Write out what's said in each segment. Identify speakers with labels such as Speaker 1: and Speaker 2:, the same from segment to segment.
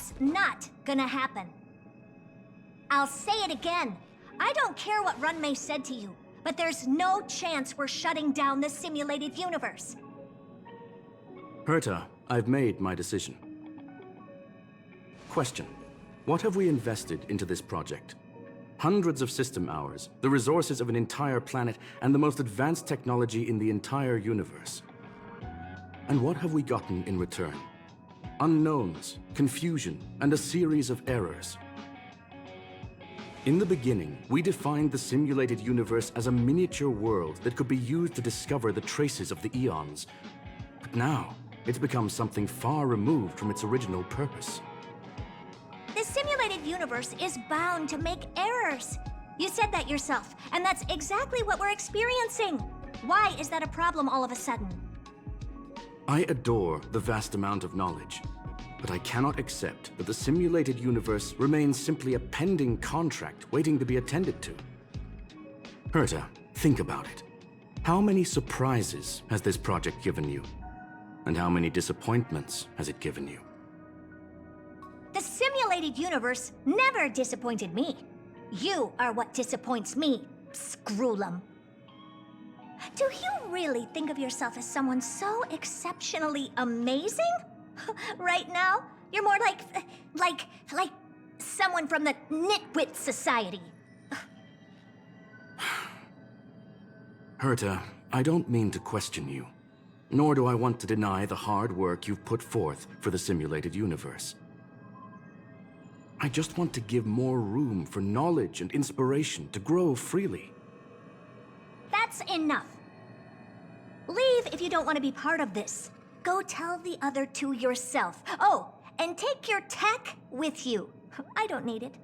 Speaker 1: That's not gonna happen. I'll say it again. I don't care what Runmei said to you, but there's no chance we're shutting down the simulated universe.
Speaker 2: Herta, I've made my decision. Question. What have we invested into this project? Hundreds of system hours, the resources of an entire planet, and the most advanced technology in the entire universe. And what have we gotten in return? Unknowns, confusion, and a series of errors. In the beginning, we defined the simulated universe as a miniature world that could be used to discover the traces of the eons. But now, it's become something far removed from its original purpose.
Speaker 1: The simulated universe is bound to make errors. You said that yourself, and that's exactly what we're experiencing. Why is that a problem all of a sudden?
Speaker 2: I adore the vast amount of knowledge, but I cannot accept that the simulated universe remains simply a pending contract waiting to be attended to. Herta, think about it. How many surprises has this project given you? And how many disappointments has it given you?
Speaker 1: The simulated universe never disappointed me. You are what disappoints me, Scroolum. Do you really think of yourself as someone so exceptionally amazing? Right now, you're more like someone from the Nitwit Society.
Speaker 2: Herta, I don't mean to question you, nor do I want to deny the hard work you've put forth for the simulated universe. I just want to give more room for knowledge and inspiration to grow freely.
Speaker 1: That's enough. Leave if you don't want to be part of this. Go tell the other two yourself. Oh, and take your tech with you. I don't need it.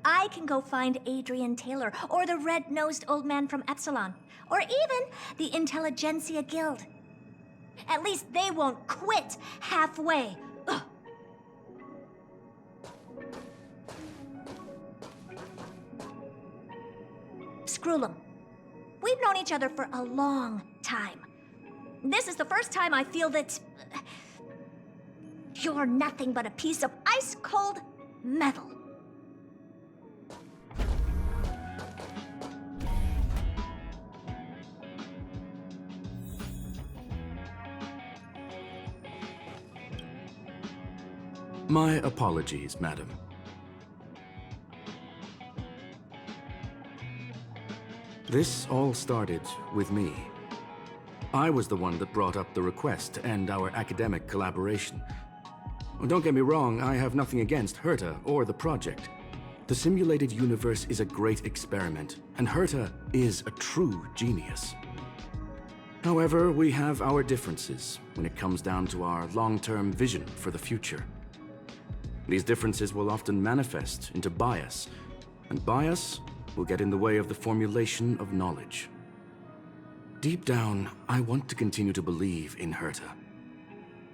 Speaker 1: I can go find Adrian Taylor, or the red-nosed old man from Epsilon, or even the Intelligentsia Guild. At least they won't quit halfway. Ugh. Scroolum, we've known each other for a long time. This is the first time I feel that you're nothing but a piece of ice-cold metal.
Speaker 2: My apologies, madam. This all started with me. I was the one that brought up the request to end our academic collaboration. Don't get me wrong, I have nothing against Herta or the project. The simulated universe is a great experiment, and Herta is a true genius. However, we have our differences when it comes down to our long-term vision for the future. These differences will often manifest into bias, and bias will get in the way of the formulation of knowledge. Deep down, I want to continue to believe in Herta.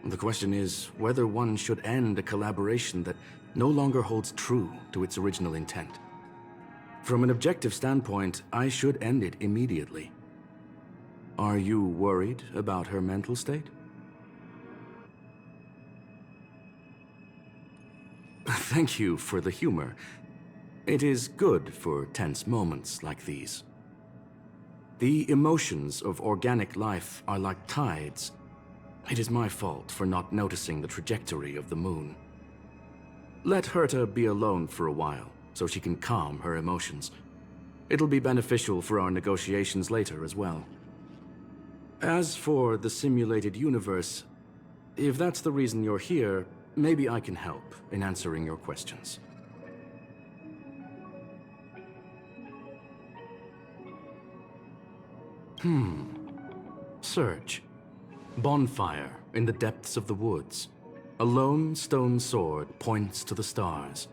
Speaker 2: The question is whether one should end a collaboration that no longer holds true to its original intent. From an objective standpoint, I should end it immediately. Are you worried about her mental state? Thank you for the humor. It is good for tense moments like these. The emotions of organic life are like tides. It is my fault for not noticing the trajectory of the moon. Let Herta be alone for a while, so she can calm her emotions. It'll be beneficial for our negotiations later as well. As for the simulated universe, if that's the reason you're here, maybe I can help in answering your questions. Search. Bonfire in the depths of the woods. A lone stone sword points to the stars.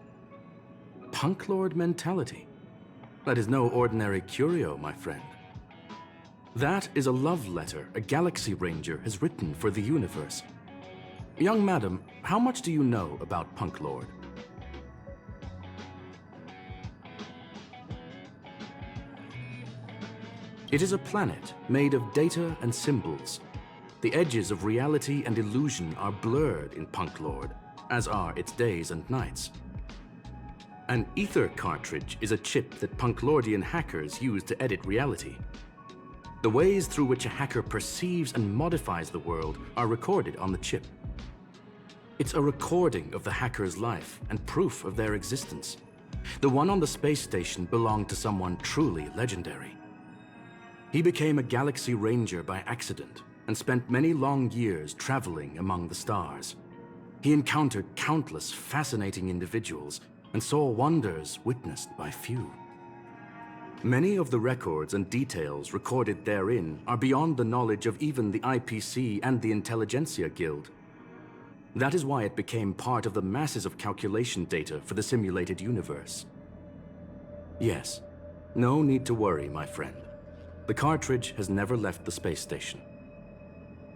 Speaker 2: Punklorde mentality. That is no ordinary curio, my friend. That is a love letter a Galaxy Ranger has written for the universe. Young madam, how much do you know about Punklorde? It is a planet made of data and symbols. The edges of reality and illusion are blurred in Punklorde, as are its days and nights. An ether cartridge is a chip that Punklordian hackers use to edit reality. The ways through which a hacker perceives and modifies the world are recorded on the chip. It's a recording of the hacker's life and proof of their existence. The one on the space station belonged to someone truly legendary. He became a galaxy ranger by accident and spent many long years traveling among the stars. He encountered countless fascinating individuals and saw wonders witnessed by few. Many of the records and details recorded therein are beyond the knowledge of even the IPC and the Intelligentsia Guild. That is why it became part of the masses of calculation data for the simulated universe. Yes, no need to worry, my friend. The cartridge has never left the space station.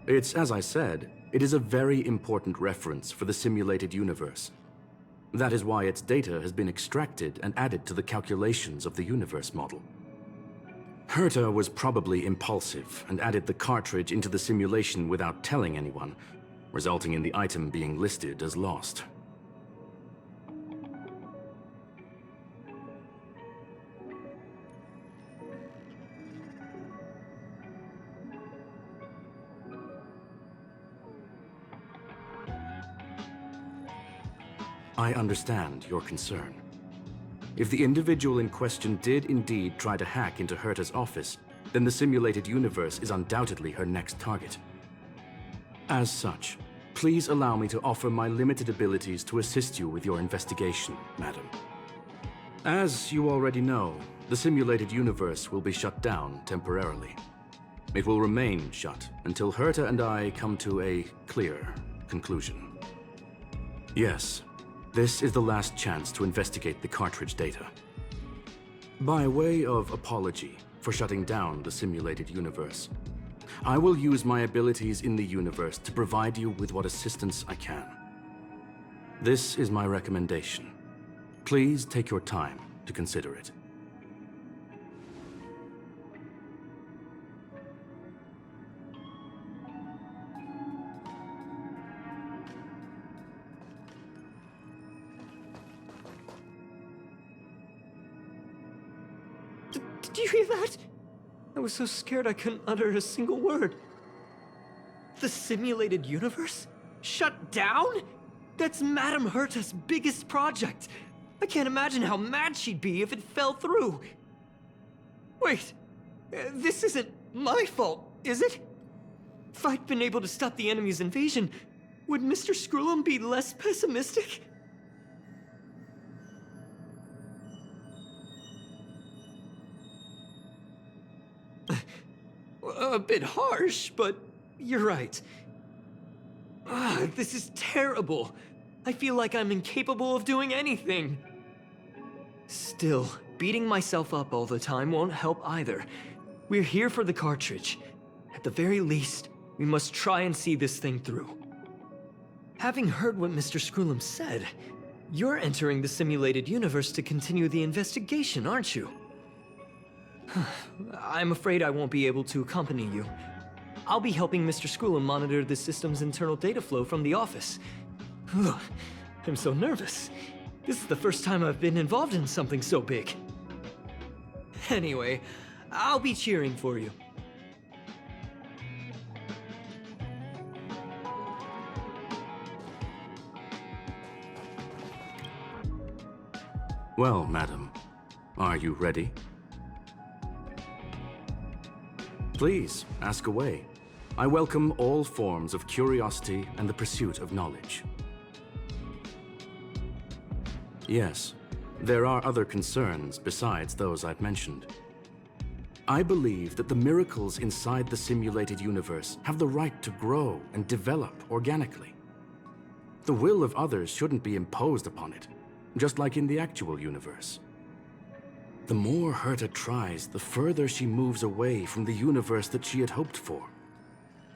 Speaker 2: It's, as I said, it is a very important reference for the simulated universe. That is why its data has been extracted and added to the calculations of the universe model. Herta was probably impulsive and added the cartridge into the simulation without telling anyone, resulting in the item being listed as lost. I understand your concern. If the individual in question did indeed try to hack into Herta's office, then the simulated universe is undoubtedly her next target. As such, please allow me to offer my limited abilities to assist you with your investigation, madam. As you already know, the simulated universe will be shut down temporarily. It will remain shut until Herta and I come to a clear conclusion. Yes, this is the last chance to investigate the cartridge data. By way of apology for shutting down the simulated universe, I will use my abilities in the universe to provide you with what assistance I can. This is my recommendation. Please take your time to consider it.
Speaker 3: Did you hear that? I was so scared I couldn't utter a single word. The simulated universe? Shut down? That's Madame Herta's biggest project. I can't imagine how mad she'd be if it fell through. Wait, this isn't my fault, is it? If I'd been able to stop the enemy's invasion, would Mr. Screw'em be less pessimistic? A bit harsh, but you're right. This is terrible. I feel like I'm incapable of doing anything. Still, beating myself up all the time won't help either. We're here for the cartridge. At the very least, we must try and see this thing through. Having heard what Mr. Screw'em said, you're entering the simulated universe to continue the investigation, aren't you? I'm afraid I won't be able to accompany you. I'll be helping Mr. Screw'em monitor the system's internal data flow from the office. I'm so nervous. This is the first time I've been involved in something so big. Anyway, I'll be cheering for you.
Speaker 2: Well, madam, are you ready? Please, ask away. I welcome all forms of curiosity and the pursuit of knowledge. Yes, there are other concerns besides those I've mentioned. I believe that the miracles inside the simulated universe have the right to grow and develop organically. The will of others shouldn't be imposed upon it, just like in the actual universe. The more Herta tries, the further she moves away from the universe that she had hoped for.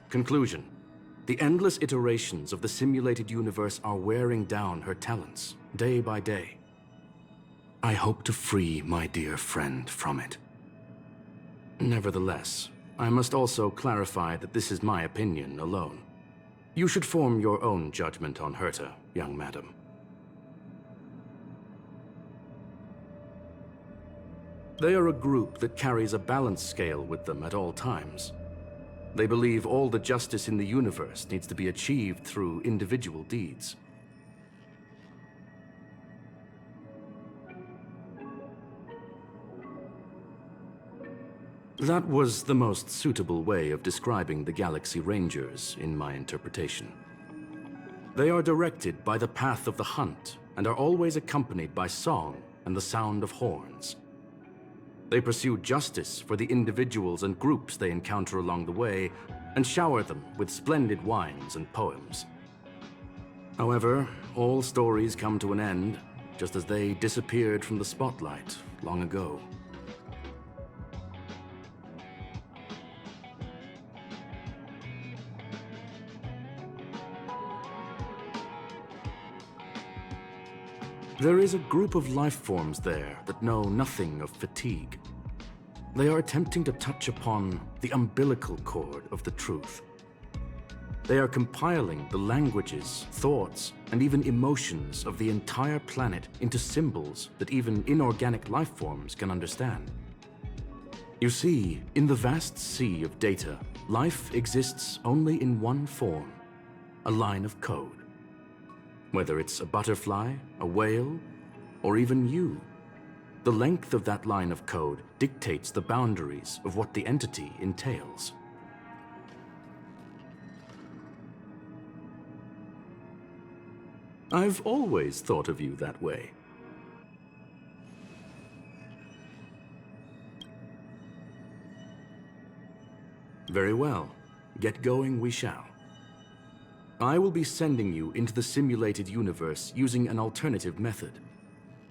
Speaker 2: Conclusion: the endless iterations of the simulated universe are wearing down her talents, day by day. I hope to free my dear friend from it. Nevertheless, I must also clarify that this is my opinion alone. You should form your own judgment on Herta, young madam. They are a group that carries a balance scale with them at all times. They believe all the justice in the universe needs to be achieved through individual deeds. That was the most suitable way of describing the Galaxy Rangers, in my interpretation. They are directed by the path of the hunt, and are always accompanied by song and the sound of horns. They pursue justice for the individuals and groups they encounter along the way, and shower them with splendid wines and poems. However, all stories come to an end, just as they disappeared from the spotlight long ago. There is a group of life forms there that know nothing of fatigue. They are attempting to touch upon the umbilical cord of the truth. They are compiling the languages, thoughts, and even emotions of the entire planet into symbols that even inorganic life forms can understand. You see, in the vast sea of data, life exists only in one form, a line of code. Whether it's a butterfly, a whale, or even you, the length of that line of code dictates the boundaries of what the entity entails. I've always thought of you that way. Very well. Get going we shall. I will be sending you into the simulated universe using an alternative method.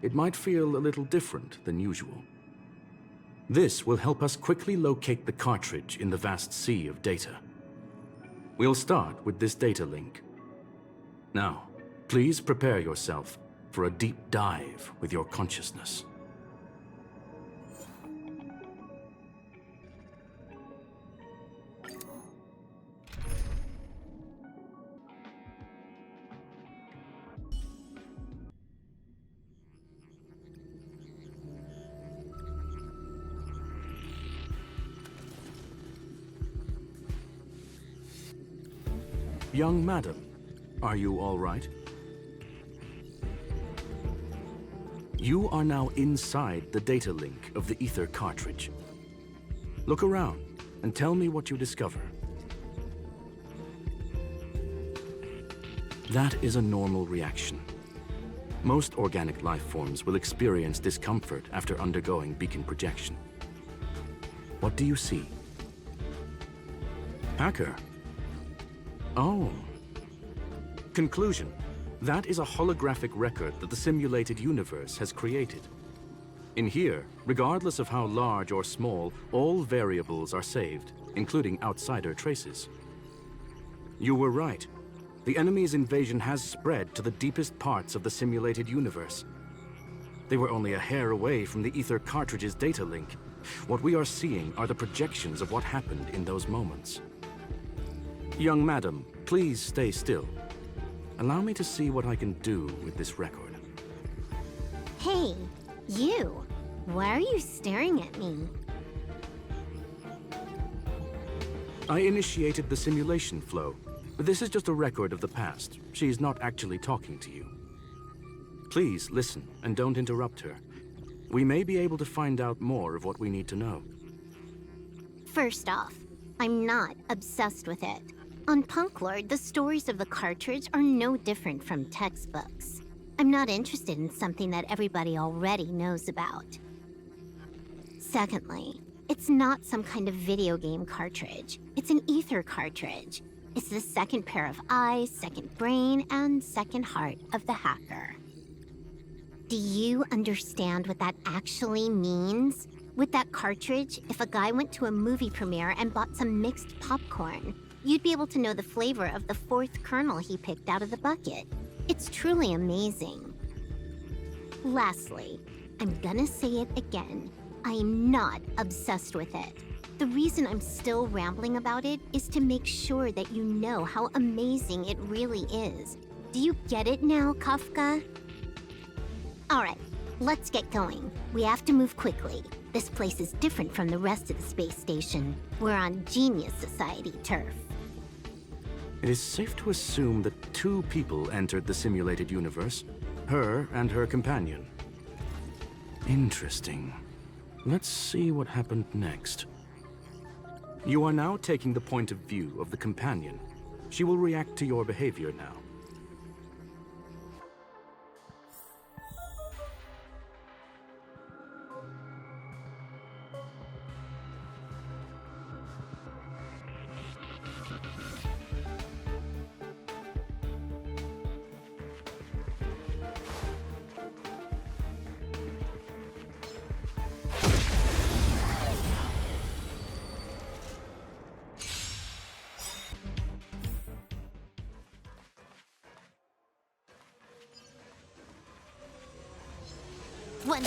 Speaker 2: It might feel a little different than usual. This will help us quickly locate the cartridge in the vast sea of data. We'll start with this data link. Now, please prepare yourself for a deep dive with your consciousness. Young madam, are you all right? You are now inside the data link of the ether cartridge. Look around and tell me what you discover. That is a normal reaction. Most organic life forms will experience discomfort after undergoing beacon projection. What do you see? Hacker. Oh. Conclusion. That is a holographic record that the simulated universe has created. In here, regardless of how large or small, all variables are saved, including outsider traces. You were right. The enemy's invasion has spread to the deepest parts of the simulated universe. They were only a hair away from the ether cartridge's data link. What we are seeing are the projections of what happened in those moments. Young madam, please stay still. Allow me to see what I can do with this record.
Speaker 4: Hey, you! Why are you staring at me?
Speaker 2: I initiated the simulation flow. This is just a record of the past. She's not actually talking to you. Please listen and don't interrupt her. We may be able to find out more of what we need to know.
Speaker 4: First off, I'm not obsessed with it. On Punklorde, the stories of the cartridge are no different from textbooks. I'm not interested in something that everybody already knows about. Secondly, it's not some kind of video game cartridge. It's an ether cartridge. It's the second pair of eyes, second brain, and second heart of the hacker. Do you understand what that actually means? With that cartridge, if a guy went to a movie premiere and bought some mixed popcorn, you'd be able to know the flavor of the fourth kernel he picked out of the bucket. It's truly amazing. Lastly, I'm gonna say it again. I am not obsessed with it. The reason I'm still rambling about it is to make sure that you know how amazing it really is. Do you get it now, Kafka? Alright, let's get going. We have to move quickly. This place is different from the rest of the space station. We're on Genius Society turf.
Speaker 2: It is safe to assume that two people entered the simulated universe, her and her companion. Interesting. Let's see what happened next. You are now taking the point of view of the companion. She will react to your behavior now.
Speaker 4: One.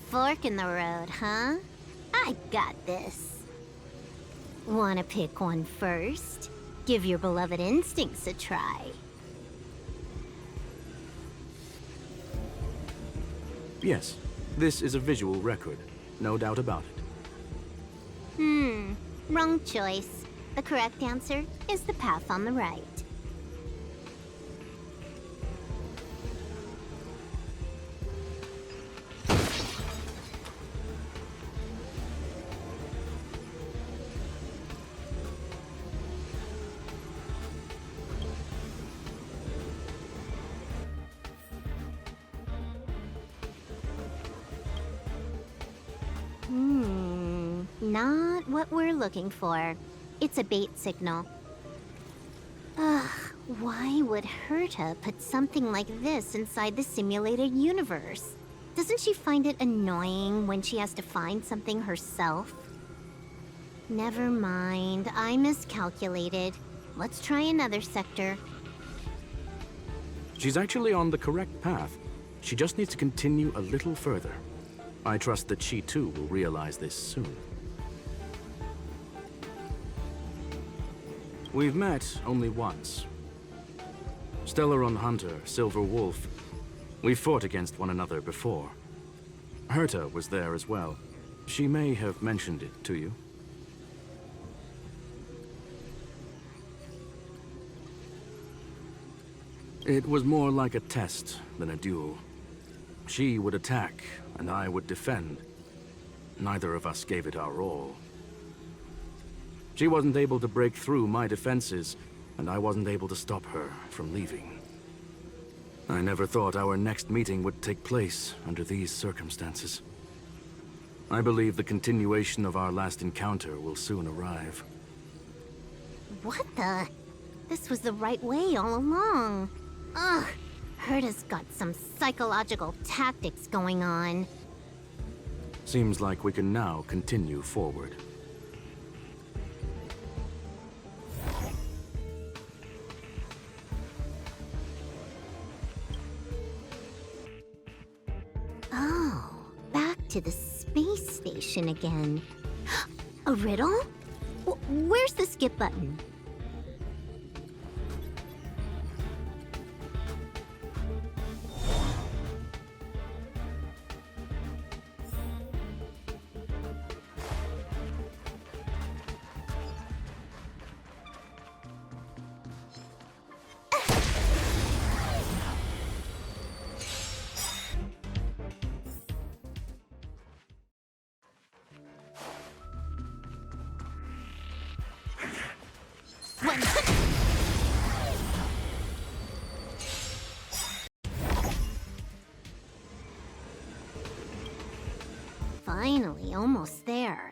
Speaker 4: Fork in the road, huh? I got this. Wanna pick one first? Give your beloved instincts a try.
Speaker 2: Yes, this is a visual record. No doubt about it.
Speaker 4: Wrong choice. The correct answer is the path on the right. Not what we're looking for. It's a bait signal. Ugh, why would Herta put something like this inside the simulated universe? Doesn't she find it annoying when she has to find something herself? Never mind, I miscalculated. Let's try another sector.
Speaker 2: She's actually on the correct path. She just needs to continue a little further. I trust that she too will realize this soon. We've met only once. Stellaron Hunter, Silver Wolf. We fought against one another before. Herta was there as well. She may have mentioned it to you. It was more like a test than a duel. She would attack, and I would defend. Neither of us gave it our all. She wasn't able to break through my defenses, and I wasn't able to stop her from leaving. I never thought our next meeting would take place under these circumstances. I believe the continuation of our last encounter will soon arrive.
Speaker 4: What the? This was the right way all along. Ugh, Herta's got some psychological tactics going on.
Speaker 2: Seems like we can now continue forward.
Speaker 4: Oh, back to the space station again. A riddle? Where's the skip button? Finally, almost there.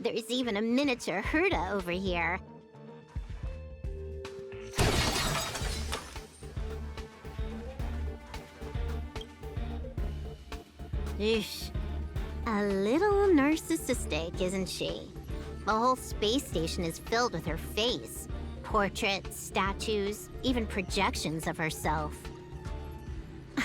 Speaker 4: There's even a miniature Herta over here. Eesh. A little narcissistic, isn't she? The whole space station is filled with her face. Portraits, statues, even projections of herself.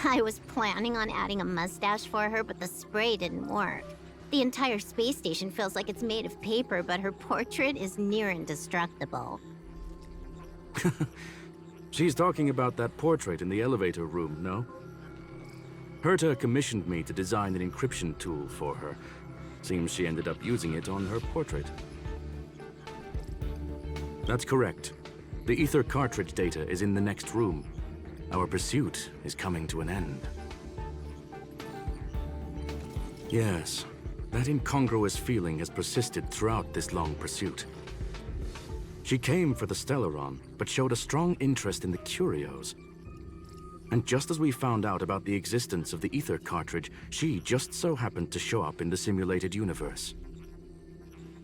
Speaker 4: I was planning on adding a mustache for her, but the spray didn't work. The entire space station feels like it's made of paper, but her portrait is near indestructible.
Speaker 2: She's talking about that portrait in the elevator room, no? Herta commissioned me to design an encryption tool for her. Seems she ended up using it on her portrait. That's correct. The ether cartridge data is in the next room. Our pursuit is coming to an end. Yes, that incongruous feeling has persisted throughout this long pursuit. She came for the Stellaron, but showed a strong interest in the curios. And just as we found out about the existence of the ether cartridge, she just so happened to show up in the simulated universe.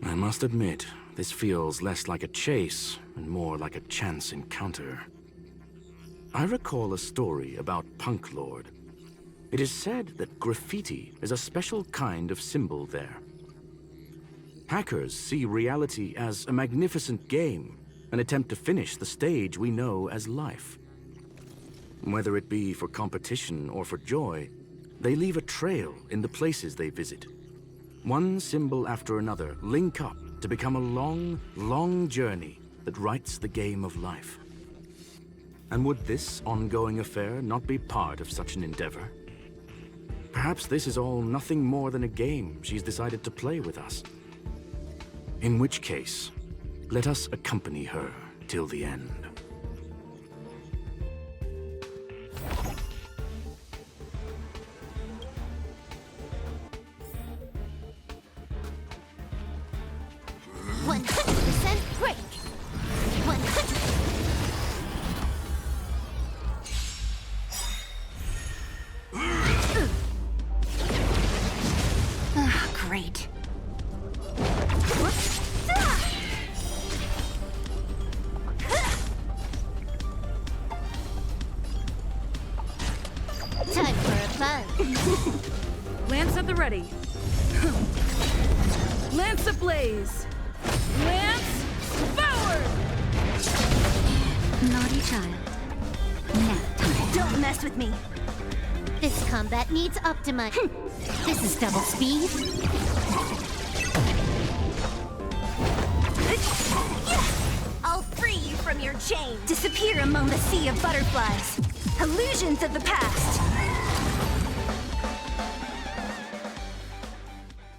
Speaker 2: I must admit, this feels less like a chase and more like a chance encounter. I recall a story about Punklorde. It is said that graffiti is a special kind of symbol there. Hackers see reality as a magnificent game, an attempt to finish the stage we know as life. Whether it be for competition or for joy, they leave a trail in the places they visit. One symbol after another link up to become a long, long journey that writes the game of life. And would this ongoing affair not be part of such an endeavor? Perhaps this is all nothing more than a game she's decided to play with us. In which case, let us accompany her till the end.
Speaker 4: Great. Time for a buzz.
Speaker 5: Lance at the ready. Lance ablaze. Lance forward!
Speaker 4: Naughty child. Nap time.
Speaker 1: Don't mess with me.
Speaker 4: This combat needs Optima. This is double speed.
Speaker 1: I'll free you from your chain. Disappear among the sea of butterflies. Illusions of the past.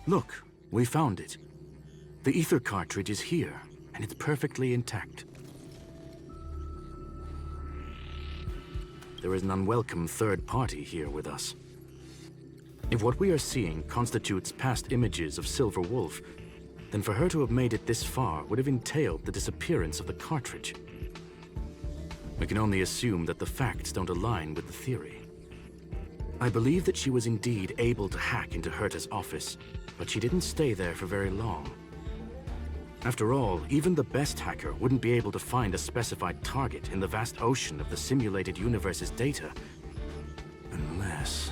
Speaker 2: Look, we found it. The ether cartridge is here, and it's perfectly intact. There is an unwelcome third party here with us. If what we are seeing constitutes past images of Silver Wolf, then for her to have made it this far would have entailed the disappearance of the cartridge. We can only assume that the facts don't align with the theory. I believe that she was indeed able to hack into Herta's office, but she didn't stay there for very long. After all, even the best hacker wouldn't be able to find a specified target in the vast ocean of the simulated universe's data.
Speaker 4: Unless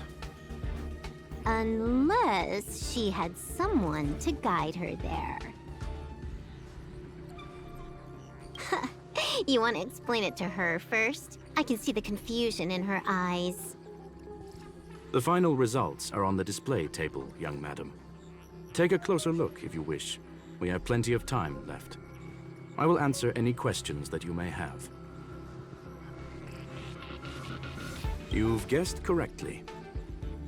Speaker 4: she had someone to guide her there. You want to explain it to her first? I can see the confusion in her eyes.
Speaker 2: The final results are on the display table, young madam. Take a closer look if you wish. We have plenty of time left. I will answer any questions that you may have. You've guessed correctly.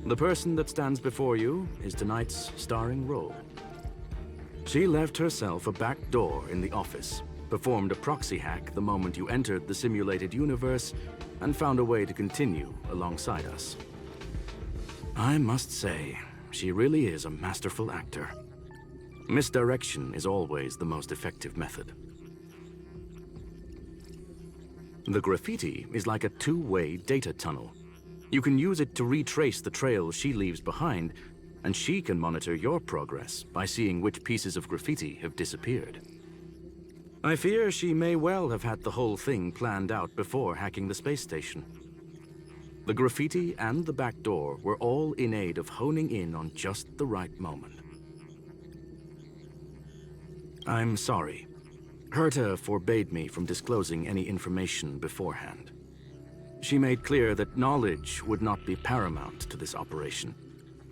Speaker 2: The person that stands before you is tonight's starring role. She left herself a back door in the office, performed a proxy hack the moment you entered the simulated universe, and found a way to continue alongside us. I must say, she really is a masterful actor. Misdirection is always the most effective method. The graffiti is like a two-way data tunnel. You can use it to retrace the trail she leaves behind, and she can monitor your progress by seeing which pieces of graffiti have disappeared. I fear she may well have had the whole thing planned out before hacking the space station. The graffiti and the back door were all in aid of honing in on just the right moment. I'm sorry. Herta forbade me from disclosing any information beforehand. She made clear that knowledge would not be paramount to this operation,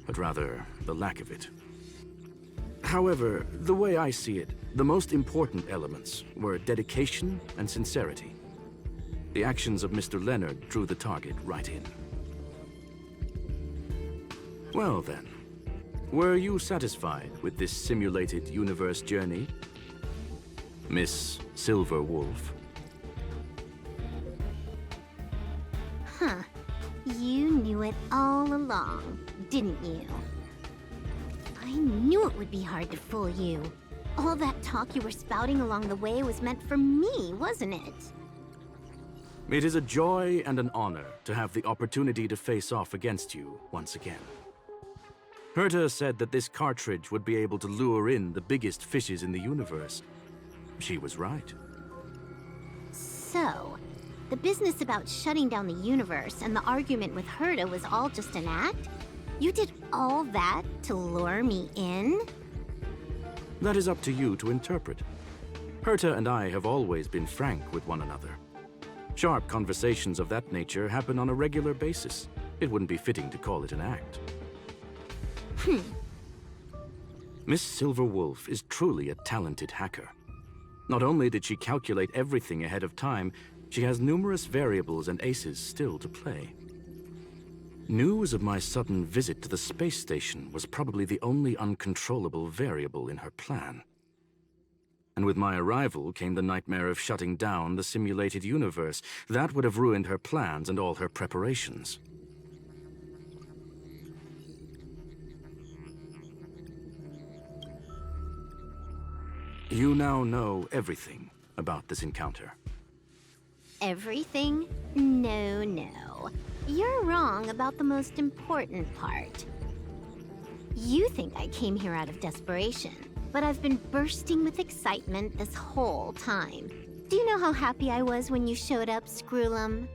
Speaker 2: but rather the lack of it. However, the way I see it, the most important elements were dedication and sincerity. The actions of Mr. Leonard drew the target right in. Well then, were you satisfied with this simulated universe journey, Miss Silver Wolf?
Speaker 4: Huh. You knew it all along, didn't you? I knew it would be hard to fool you. All that talk you were spouting along the way was meant for me, wasn't it?
Speaker 2: It is a joy and an honor to have the opportunity to face off against you once again. Herta said that this cartridge would be able to lure in the biggest fishes in the universe. She was right.
Speaker 4: So, the business about shutting down the universe and the argument with Herta was all just an act? You did all that to lure me in?
Speaker 2: That is up to you to interpret. Herta and I have always been frank with one another. Sharp conversations of that nature happen on a regular basis. It wouldn't be fitting to call it an act. Miss Silver Wolf is truly a talented hacker. Not only did she calculate everything ahead of time, she has numerous variables and aces still to play. News of my sudden visit to the space station was probably the only uncontrollable variable in her plan. And with my arrival came the nightmare of shutting down the simulated universe. That would have ruined her plans and all her preparations. You now know everything about this encounter.
Speaker 4: Everything? No, no. You're wrong about the most important part. You think I came here out of desperation, but I've been bursting with excitement this whole time. Do you know how happy I was when you showed up, Screwlum?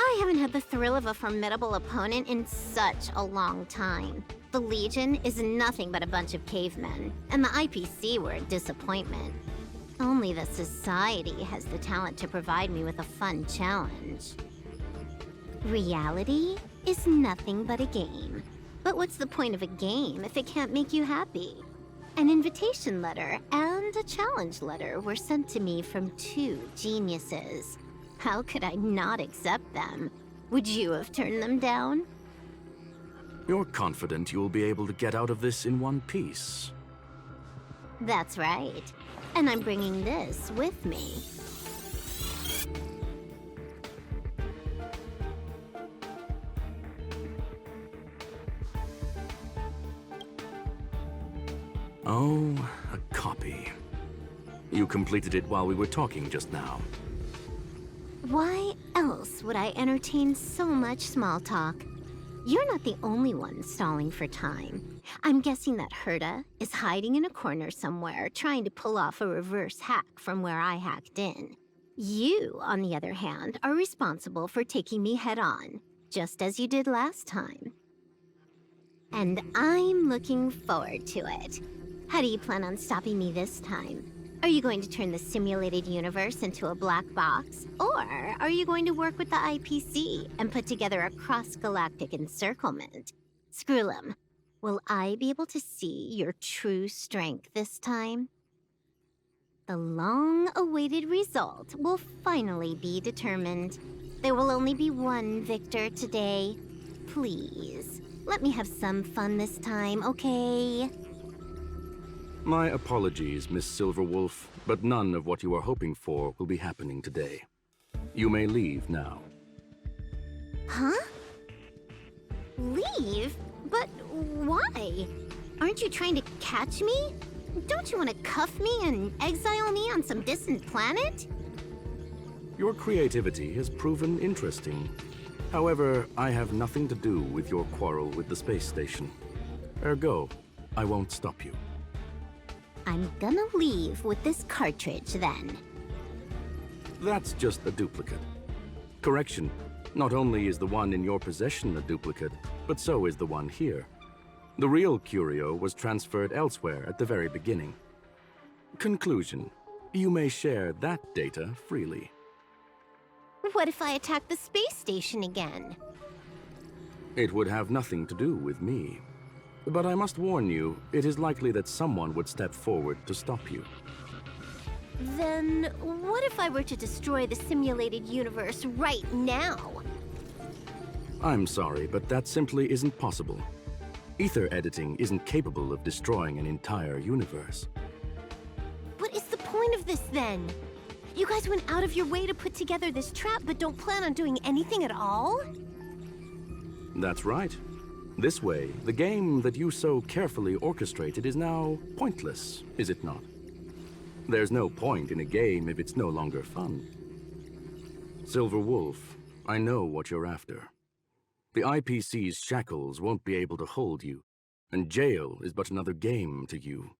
Speaker 4: I haven't had the thrill of a formidable opponent in such a long time. The Legion is nothing but a bunch of cavemen, and the IPC were a disappointment. Only the Society has the talent to provide me with a fun challenge. Reality is nothing but a game. But what's the point of a game if it can't make you happy? An invitation letter and a challenge letter were sent to me from two geniuses. How could I not accept them? Would you have turned them down?
Speaker 2: You're confident you'll be able to get out of this in one piece.
Speaker 4: That's right. And I'm bringing this with me.
Speaker 2: Oh, a copy. You completed it while we were talking just now.
Speaker 4: Why else would I entertain so much small talk? You're not the only one stalling for time. I'm guessing that Herta is hiding in a corner somewhere, trying to pull off a reverse hack from where I hacked in. You, on the other hand, are responsible for taking me head-on, just as you did last time. And I'm looking forward to it. How do you plan on stopping me this time? Are you going to turn the simulated universe into a black box? Or are you going to work with the IPC and put together a cross-galactic encirclement? Screwlum, will I be able to see your true strength this time? The long-awaited result will finally be determined. There will only be one victor today. Please, let me have some fun this time, okay?
Speaker 2: My apologies, Miss Silverwolf, but none of what you are hoping for will be happening today. You may leave now.
Speaker 4: Huh? Leave? But why? Aren't you trying to catch me? Don't you want to cuff me and exile me on some distant planet?
Speaker 2: Your creativity has proven interesting. However, I have nothing to do with your quarrel with the space station. Ergo, I won't stop you.
Speaker 4: I'm gonna leave with this cartridge, then.
Speaker 2: That's just a duplicate. Correction, not only is the one in your possession a duplicate, but so is the one here. The real curio was transferred elsewhere at the very beginning. Conclusion, you may share that data freely.
Speaker 4: What if I attack the space station again?
Speaker 2: It would have nothing to do with me. But I must warn you, it is likely that someone would step forward to stop you.
Speaker 4: Then, what if I were to destroy the simulated universe right now?
Speaker 2: I'm sorry, but that simply isn't possible. Ether editing isn't capable of destroying an entire universe.
Speaker 4: What is the point of this, then? You guys went out of your way to put together this trap, but don't plan on doing anything at all?
Speaker 2: That's right. This way, the game that you so carefully orchestrated is now pointless, is it not? There's no point in a game if it's no longer fun. Silver Wolf, I know what you're after. The IPC's shackles won't be able to hold you, and jail is but another game to you.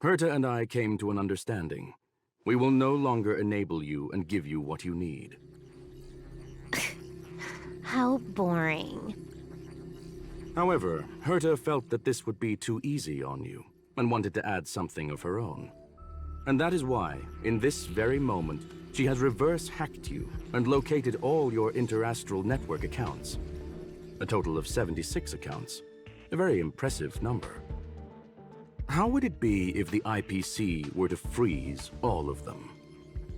Speaker 2: Herta and I came to an understanding. We will no longer enable you and give you what you need.
Speaker 4: How boring.
Speaker 2: However, Herta felt that this would be too easy on you, and wanted to add something of her own. And that is why, in this very moment, she has reverse-hacked you and located all your interastral network accounts. A total of 76 accounts. A very impressive number. How would it be if the IPC were to freeze all of them,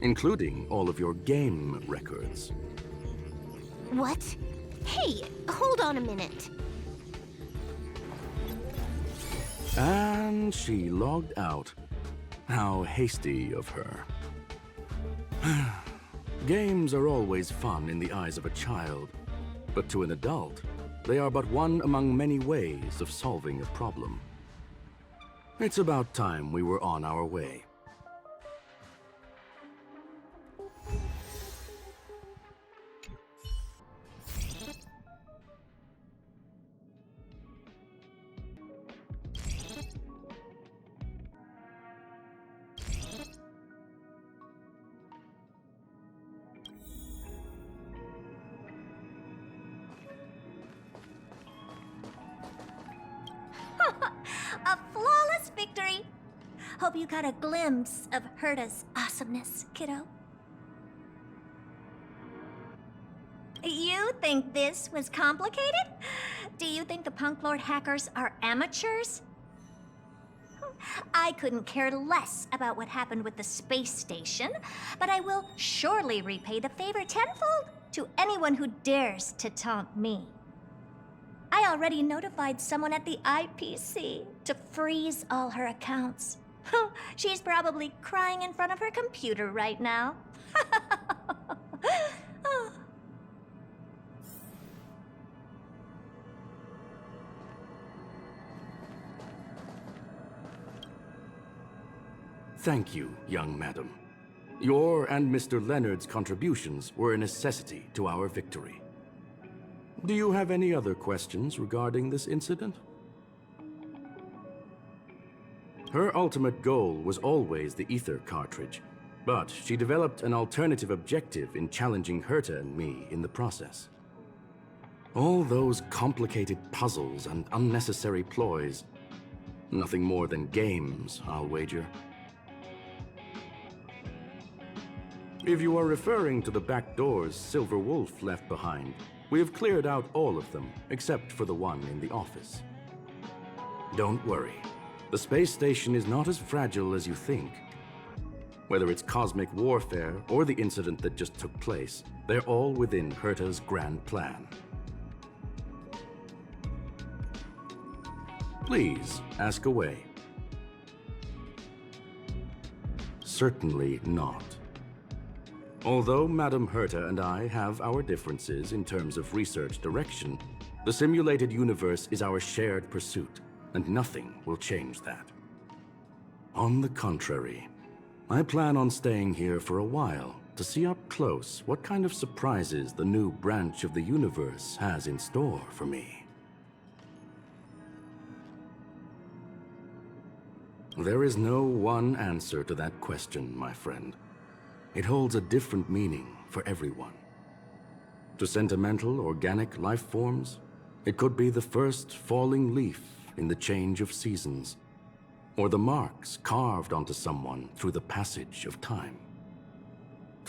Speaker 2: including all of your game records?
Speaker 4: What? Hey, hold on a minute.
Speaker 2: And she logged out. How hasty of her. Games are always fun in the eyes of a child, but to an adult, they are but one among many ways of solving a problem. It's about time we were on our way.
Speaker 1: A flawless victory! Hope you got a glimpse of Herta's awesomeness, kiddo. You think this was complicated? Do you think the Punklorde hackers are amateurs? I couldn't care less about what happened with the space station, but I will surely repay the favor tenfold to anyone who dares to taunt me. I already notified someone at the IPC to freeze all her accounts. She's probably crying in front of her computer right now.
Speaker 2: Thank you, young madam. Your and Mr. Leonard's contributions were a necessity to our victory. Do you have any other questions regarding this incident? Her ultimate goal was always the ether cartridge, but she developed an alternative objective in challenging Herta and me in the process. All those complicated puzzles and unnecessary ploys, nothing more than games, I'll wager. If you are referring to the back doors Silver Wolf left behind, we have cleared out all of them, except for the one in the office. Don't worry. The space station is not as fragile as you think. Whether it's cosmic warfare or the incident that just took place, they're all within Herta's grand plan. Please, ask away. Certainly not. Although Madame Herta and I have our differences in terms of research direction, the simulated universe is our shared pursuit, and nothing will change that. On the contrary, I plan on staying here for a while to see up close what kind of surprises the new branch of the universe has in store for me. There is no one answer to that question, my friend. It holds a different meaning for everyone. To sentimental, organic life forms, it could be the first falling leaf in the change of seasons, or the marks carved onto someone through the passage of time.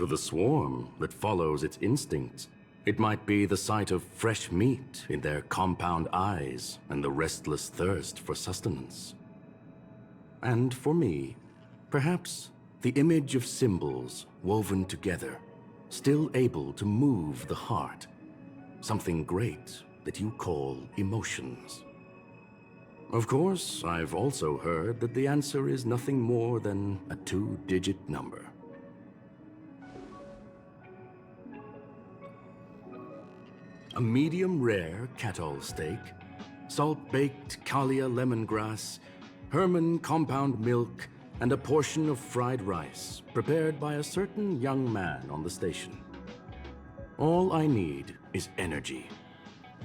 Speaker 2: to the swarm that follows its instincts. It might be the sight of fresh meat in their compound eyes and the restless thirst for sustenance. And for me, perhaps the image of symbols woven together, still able to move the heart. Something great that you call emotions. Of course, I've also heard that the answer is nothing more than a 2-digit number. A medium rare catall steak, salt-baked Kalia lemongrass, Herman compound milk, and a portion of fried rice prepared by a certain young man on the station. All I need is energy.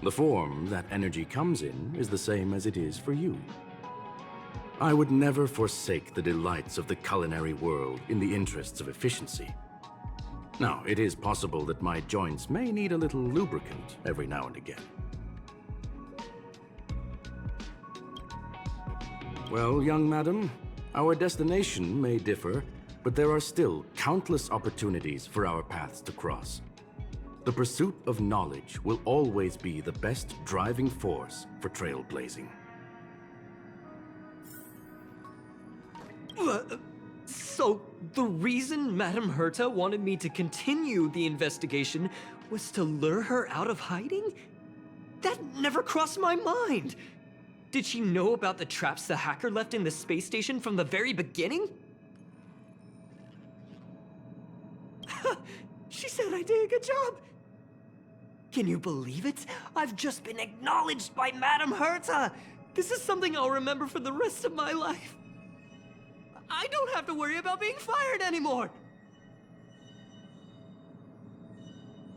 Speaker 2: The form that energy comes in is the same as it is for you. I would never forsake the delights of the culinary world in the interests of efficiency. Now, it is possible that my joints may need a little lubricant every now and again. Well, young madam, our destination may differ, but there are still countless opportunities for our paths to cross. The pursuit of knowledge will always be the best driving force for trailblazing.
Speaker 3: So, the reason Madame Herta wanted me to continue the investigation was to lure her out of hiding? That never crossed my mind! Did she know about the traps the hacker left in the space station from the very beginning? She said I did a good job! Can you believe it? I've just been acknowledged by Madame Herta! This is something I'll remember for the rest of my life. I don't have to worry about being fired anymore!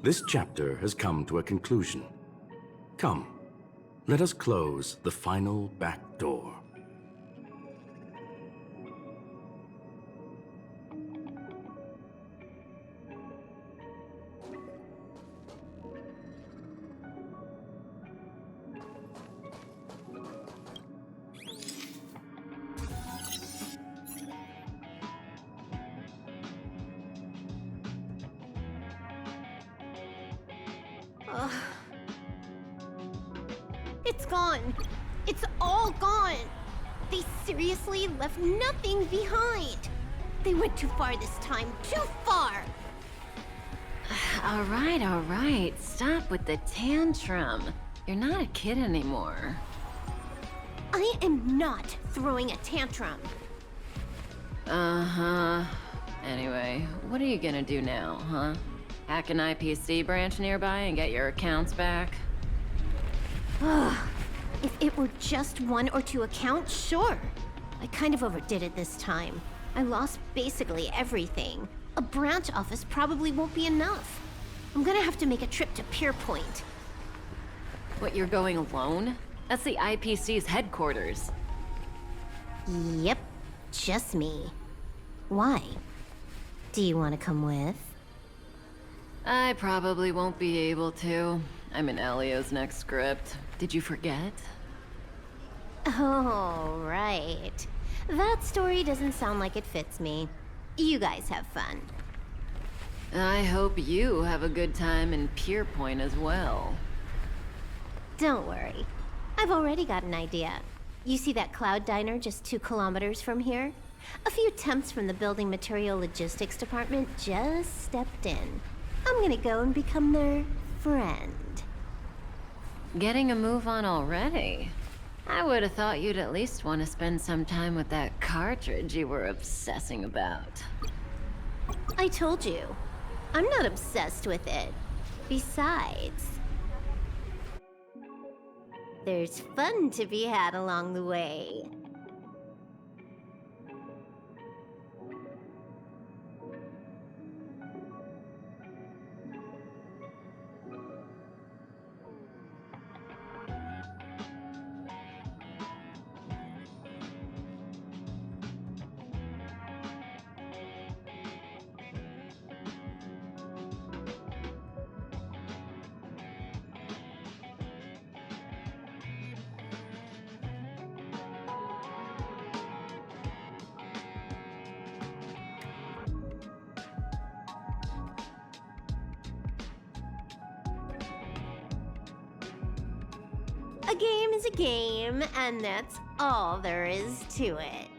Speaker 2: This chapter has come to a conclusion. Come, let us close the final back door.
Speaker 4: It's gone. It's all gone. They seriously left nothing behind. They went too far this time. Too far.
Speaker 5: All right. Stop with the tantrum. You're not a kid anymore.
Speaker 4: I am not throwing a tantrum.
Speaker 5: Uh-huh. Anyway, what are you gonna do now, huh? Hack an IPC branch nearby and get your accounts back?
Speaker 4: If it were just 1 or 2 accounts, sure. I kind of overdid it this time. I lost basically everything. A branch office probably won't be enough. I'm gonna have to make a trip to Pierpoint.
Speaker 5: What, you're going alone? That's the IPC's headquarters.
Speaker 4: Yep, just me. Why? Do you want to come with?
Speaker 5: I probably won't be able to. I'm in Elio's next script. Did you forget?
Speaker 4: Oh, right. That story doesn't sound like it fits me. You guys have fun.
Speaker 5: I hope you have a good time in Pierpoint as well.
Speaker 4: Don't worry. I've already got an idea. You see that cloud diner just 2 kilometers from here? A few temps from the building material logistics department just stepped in. I'm gonna go and become their friend.
Speaker 5: Getting a move on already? I would have thought you'd at least want to spend some time with that cartridge you were obsessing about.
Speaker 4: I told you. I'm not obsessed with it. Besides, there's fun to be had along the way. A game is a game, and that's all there is to it.